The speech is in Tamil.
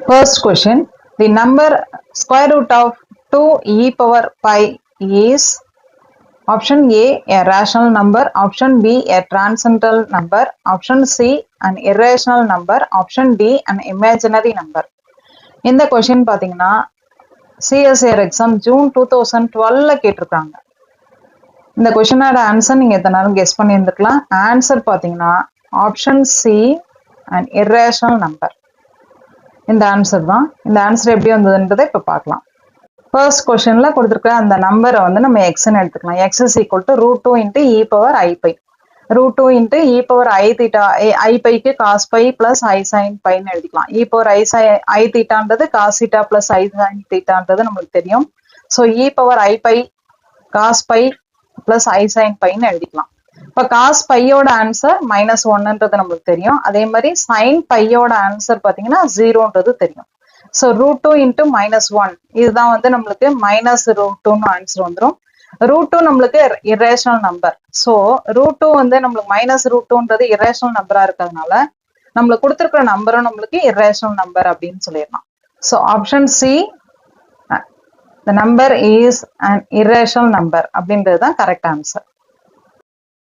First question, the number square root of 2e power pi is option A, a rational number, option B, a transcendental number, option C, an irrational number, option D, an imaginary number. இந்த கொஸ்டின் பாத்தீங்கன்னா சிஎஸ்ஏர் எக்ஸாம் ஜூன் 2012 கேட்டிருக்காங்க. இந்த கொஸ்டினோட ஆன்சர் நீங்க எத்தனை நேரம் கெஸ் பண்ணியிருந்துக்கலாம். ஆன்சர் பாத்தீங்கன்னா option C, and irrational number. இந்த ஆன்சர் தான். இந்த ஆன்சர் எப்படி வந்ததுன்றதை இப்ப பார்க்கலாம். ஃபர்ஸ்ட் கொஸ்டின்ல கொடுத்துருக்க அந்த நம்பரை வந்து நம்ம எக்ஸ்ன்னு எடுத்துக்கலாம். X is equal to root 2 into e power i pi. Root 2 into e power i theta, i பைக்கு cos pi plus i sine பைன்னு எழுதிக்கலாம். இ பவர் ஐ தீட்டான்றது cos theta plus i sine தீட்டான்றது நம்மளுக்கு தெரியும். So e power i pi cos pi plus i sine பைன்னு எழுதிக்கலாம். இப்போ காஸ் பையோட ஆன்சர் -1ன்றது நம்மளுக்கு தெரியும். அதே மாதிரி சைன் பையோட ஆன்சர் பார்த்தீங்கன்னா 0ன்றது தெரியும். ஸோ ரூட் 2 இன்ட்டு -1 இதுதான் வந்து நம்மளுக்கு -√2ன்னு ஆன்சர் வந்துடும். ரூட் 2 நம்மளுக்கு இரேஷனல் நம்பர். ஸோ ரூட் 2 வந்து நம்மளுக்கு -√2ன்றது இரேஷனல் நம்பரா இருக்கிறதுனால நம்மளுக்கு கொடுத்துருக்கிற நம்பரும் நம்மளுக்கு இரேஷனல் நம்பர் அப்படின்னு சொல்லிடலாம். So option C, the number is an irrational number அப்படின்றது தான் கரெக்ட் ஆன்சர்.